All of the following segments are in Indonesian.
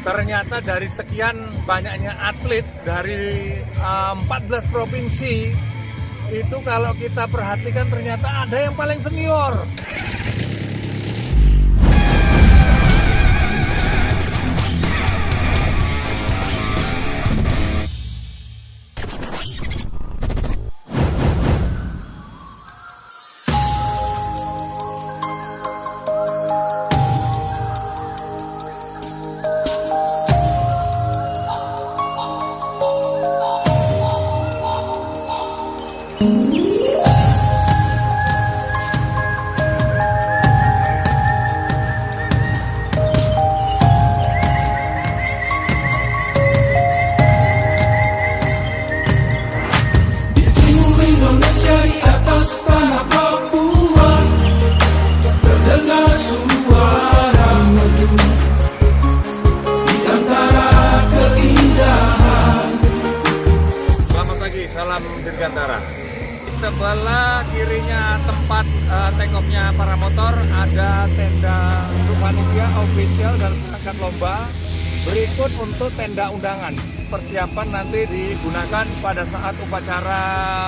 Ternyata dari sekian banyaknya atlet dari 14 provinsi, itu kalau kita perhatikan ternyata ada yang paling senior. Salam Dirgantara. Sebelah kirinya tempat take off-nya para motor ada tenda untuk panitia official dan perangkat lomba. Berikut untuk tenda undangan. Persiapan nanti digunakan pada saat upacara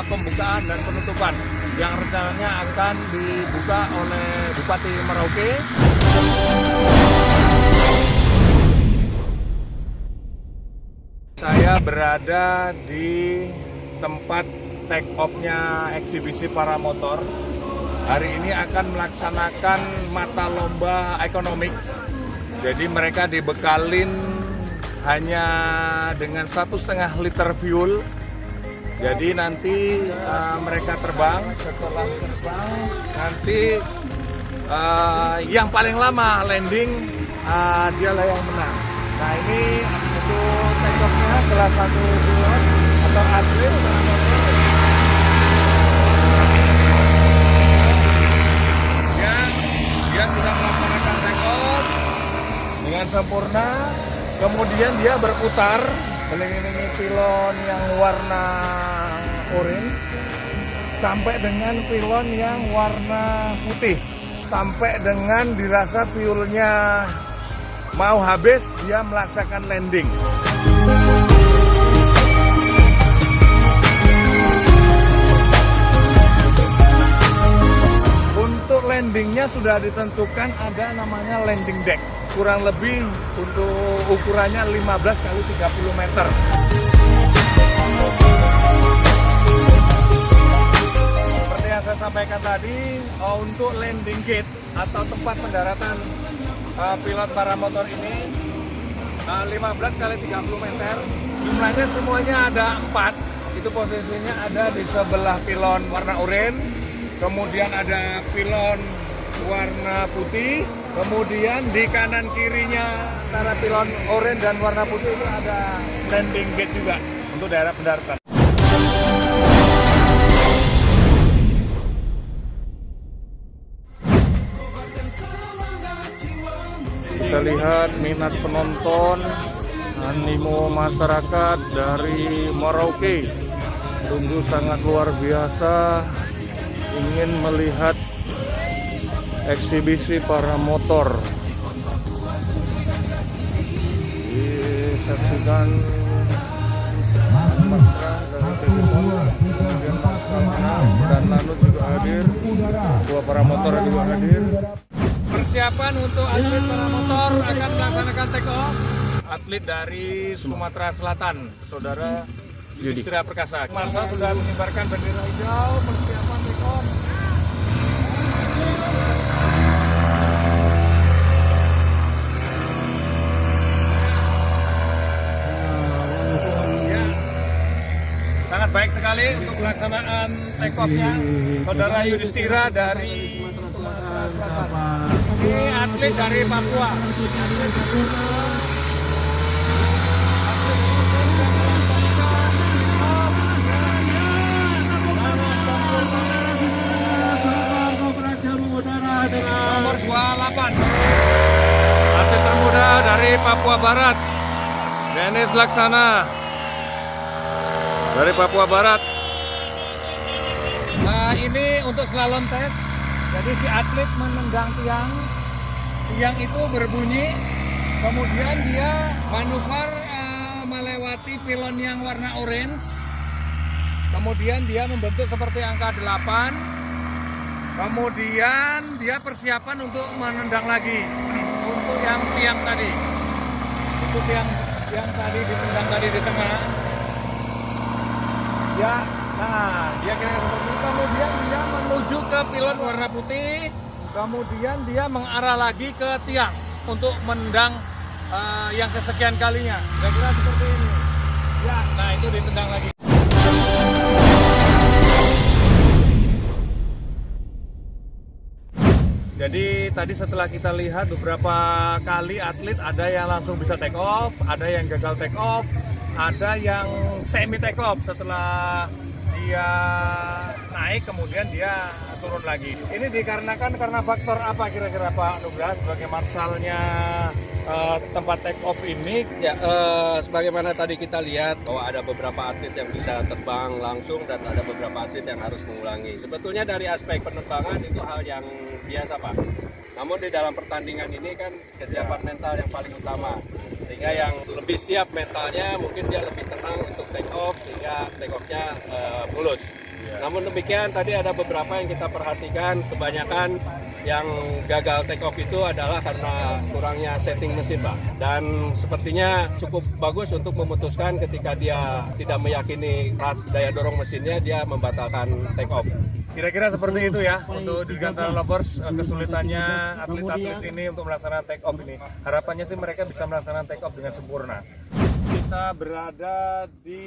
pembukaan dan penutupan yang rencananya akan dibuka oleh Bupati Merauke. Saya berada di tempat take off-nya eksibisi para motor. Hari ini akan melaksanakan mata lomba ekonomik. Jadi mereka dibekalin hanya dengan 1,5 liter fuel. Jadi nanti mereka terbang. Setelah terbang nanti yang paling lama landing dialah yang menang. Nah ini untuk take off-nya salah satu pilot atau atlet yang sudah melaksanakan take off dengan sempurna. Kemudian dia berputar mengelilingi pilon yang warna oranye sampai dengan pilon yang warna putih, sampai dengan dirasa fuelnya mau habis, dia melaksanakan landing. Untuk landingnya sudah ditentukan ada namanya landing deck. Kurang lebih untuk ukurannya 15 kali 30 meter. Seperti yang saya sampaikan tadi, untuk landing gate atau tempat pendaratan pilot para motor ini 15 kali 30 meter. Jumlahnya semuanya ada 4. Itu posisinya ada di sebelah pilon warna oranye, kemudian ada pilon warna putih, kemudian di kanan kirinya antara pilon oranye dan warna putih itu ada landing gate juga untuk daerah pendaratan. Kita lihat minat penonton, animo masyarakat dari Merauke sungguh sangat luar biasa, ingin melihat eksibisi para motor. Disaksikan Pasrah dari Telepon, kemudian dan Lanut juga hadir, dua para motor juga hadir. Persiapan untuk atlet para motor akan melaksanakan take off. Atlet dari Sumatera Selatan, Saudara Yudhistira Perkasa. Masa sudah mengibarkan bendera hijau, persiapan take off. Ya, sangat baik sekali untuk pelaksanaan take off-nya Saudara Yudhistira dari Sumatera Selatan. Ini atlet dari Papua. Nomor 28. Atlet termuda dari Papua Barat, Dennis Laksana dari Papua Barat. Nah, ini untuk slalom test. Jadi si atlet menendang tiang itu berbunyi, kemudian dia manuver melewati pilon yang warna orange, kemudian dia membentuk seperti angka 8, kemudian dia persiapan untuk menendang lagi untuk yang tiang tadi, itu tiang tadi ditendang tadi di tengah ya. Nah, dia kira seperti itu. Kemudian dia menuju ke pilon warna putih, kemudian dia mengarah lagi ke tiang untuk menendang yang kesekian kalinya. Kira-kira seperti ini ya. Nah, itu ditendang lagi. Jadi tadi setelah kita lihat beberapa kali atlet, ada yang langsung bisa take off, ada yang gagal take off, ada yang semi take off setelah dia naik kemudian dia turun lagi. Ini dikarenakan karena faktor apa kira-kira Pak Nugraha sebagai marsalnya tempat take off ini? Ya, sebagaimana tadi kita lihat bahwa ada beberapa atlet yang bisa terbang langsung dan ada beberapa atlet yang harus mengulangi. Sebetulnya dari aspek penerbangan itu hal yang biasa, Pak. Namun di dalam pertandingan ini kan kesiapan mental yang paling utama. Sehingga yang lebih siap mentalnya mungkin dia lebih tenang untuk take off sehingga take off-nya mulus. Namun demikian tadi ada beberapa yang kita perhatikan, kebanyakan yang gagal take off itu adalah karena kurangnya setting mesin, Pak. Dan sepertinya cukup bagus untuk memutuskan ketika dia tidak meyakini ras daya dorong mesinnya, dia membatalkan take off. Kira-kira seperti itu ya untuk Dirgantara Lovers, kesulitannya atlet-atlet ini untuk melaksanakan take off ini. Harapannya sih mereka bisa melaksanakan take off dengan sempurna. Kita berada di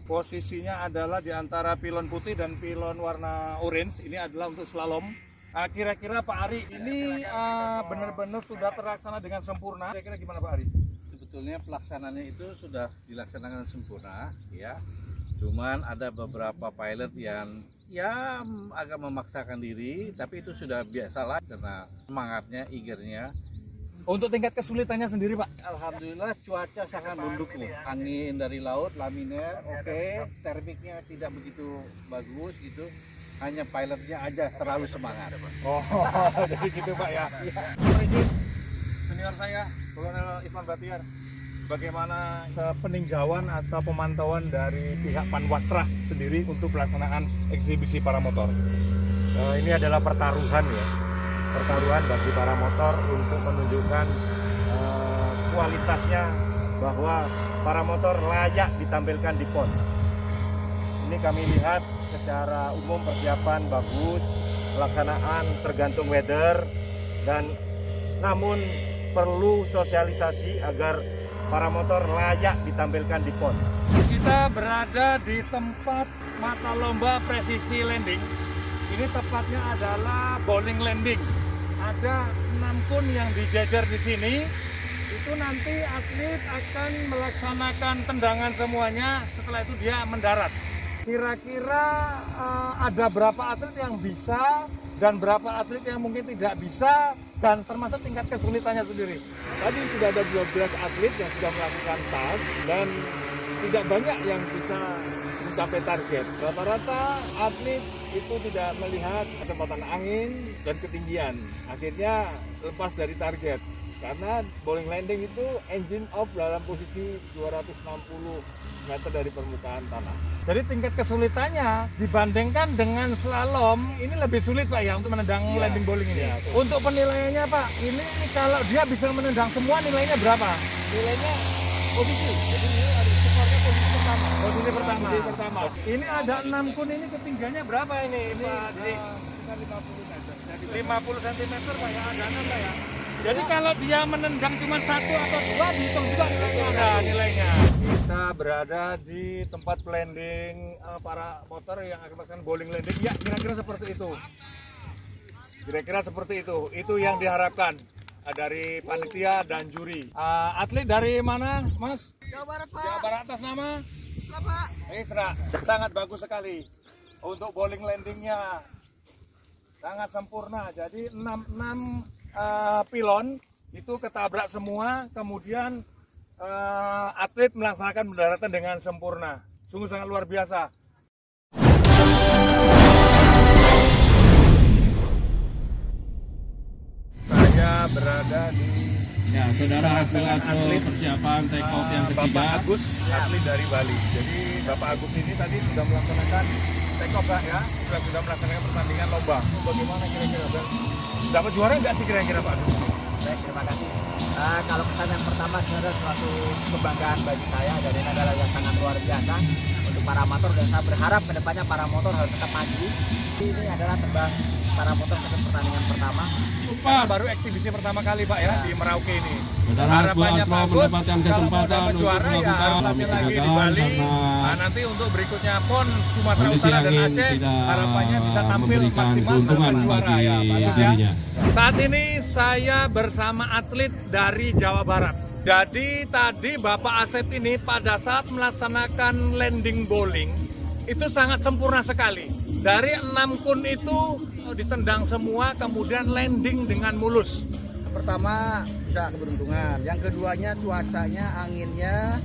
posisinya adalah di antara pilon putih dan pilon warna orange. Ini adalah untuk slalom. Kira-kira Pak Ari, ini benar-benar sudah terlaksana dengan sempurna. Kira-kira gimana Pak Ari? Sebetulnya pelaksanaannya itu sudah dilaksanakan sempurna, ya. Cuman ada beberapa pilot yang ya agak memaksakan diri, tapi itu sudah biasalah karena semangatnya, eagernya. Untuk tingkat kesulitannya sendiri Pak? Alhamdulillah cuaca sangat mendukung. Angin dari laut, laminer, oke. Termiknya tidak begitu bagus gitu. Hanya pilotnya aja terlalu semangat. Oh, jadi gitu Pak ya. Izin senior saya, Kolonel Ivan Batiar. Bagaimana peninjauan atau pemantauan dari pihak Panwasrah sendiri untuk pelaksanaan eksibisi para motor? Ini adalah pertaruhan ya, pertaruhan bagi para motor untuk menunjukkan kualitasnya bahwa para motor layak ditampilkan di PON. Ini kami lihat secara umum persiapan bagus, pelaksanaan tergantung weather, dan namun perlu sosialisasi agar para motor layak ditampilkan di PON. Kita berada di tempat mata lomba presisi landing. Ini tepatnya adalah bowling landing. Ada 6 kun yang dijajar di sini. Itu nanti atlet akan melaksanakan tendangan semuanya. Setelah itu dia mendarat. Kira-kira ada berapa atlet yang bisa dan berapa atlet yang mungkin tidak bisa, dan termasuk tingkat kesulitannya sendiri. Tadi sudah ada 12 atlet yang sudah melakukan tas dan tidak banyak yang bisa mencapai target. Rata-rata atlet itu tidak melihat kecepatan angin dan ketinggian. Akhirnya lepas dari target. Karena bowling landing itu engine off dalam posisi 260 meter dari permukaan tanah. Jadi tingkat kesulitannya dibandingkan dengan slalom ini lebih sulit Pak ya untuk menendang landing bowling ini. Ya, untuk penilaiannya Pak, ini kalau dia bisa menendang semua nilainya berapa? Nilainya posisi. Jadi ini ada skornya posisi pertama. Posisi pertama. Ini ada 6 kun, ini ketinggiannya berapa ini? Ini sekitar 50 meter. Jadi 50 cm Pak ya, ada 6 Pak ya. Jadi kalau dia menendang cuma 1 atau 2 dihitung juga nilainya. Kita berada di tempat landing para motor yang akan melakukan bowling landing. Ya, kira-kira seperti itu. Kira-kira seperti itu. Itu yang diharapkan dari panitia dan juri. Atlet dari mana, Mas? Jawa Barat, Pak. Jawa Barat, atas nama? Isra, Pak. Isra. Sangat bagus sekali. Untuk bowling landingnya sangat sempurna. Jadi 6 pilon itu ketabrak semua, kemudian atlet melaksanakan pendaratan dengan sempurna. Sungguh sangat luar biasa. Saya berada di Ya, saudara hasil persiapan take off yang Bapak ketiga. Agus, atlet dari Bali. Jadi Bapak Agus ini tadi sudah melaksanakan take off ya, sudah melaksanakan pertandingan lomba. Bagaimana kira-kira Bang? Dapat juara nggak sih kira-kira Pak Agus? Baik, terima kasih. Kalau kesan yang pertama sebenarnya suatu kebanggaan bagi saya dan ini adalah yang sangat luar biasa untuk para motor dan saya berharap kedepannya para motor harus tetap maju. Ini adalah terbang para motor sebagai pertandingan pertama. Pak, baru eksibisi pertama kali Pak ya di Merauke ini. Saudara Harapannya Aslo bagus, mendapatkan kalau mau kesempatan dapat untuk juara ya melakukan harus latihan lagi di gagal Bali. karena Nah, nanti untuk berikutnya PON Sumatera kondisi Utara dan angin Aceh tidak harapannya bisa tampil memberikan maksimal keuntungan dapat juara bagi ya Pak Agus ya. dirinya. Saat ini saya bersama atlet dari Jawa Barat. Jadi tadi Bapak Asep ini pada saat melaksanakan landing bowling itu sangat sempurna sekali. Dari 6 kun itu ditendang semua, kemudian landing dengan mulus. Pertama bisa keberuntungan, yang keduanya cuacanya, anginnya,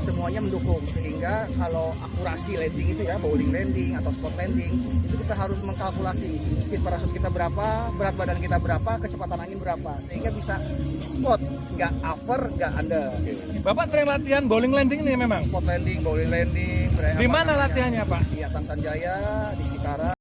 semuanya mendukung sehingga kalau akurasi landing itu ya, bowling landing atau spot landing itu kita harus mengkalkulasi speed parachute kita berapa, berat badan kita berapa, kecepatan angin berapa sehingga bisa spot, nggak over, nggak under. Bapak sering latihan bowling landing ini memang? Spot landing, bowling landing. Di mana latihannya Pak? Di Asan Sanjaya, di Cikarang.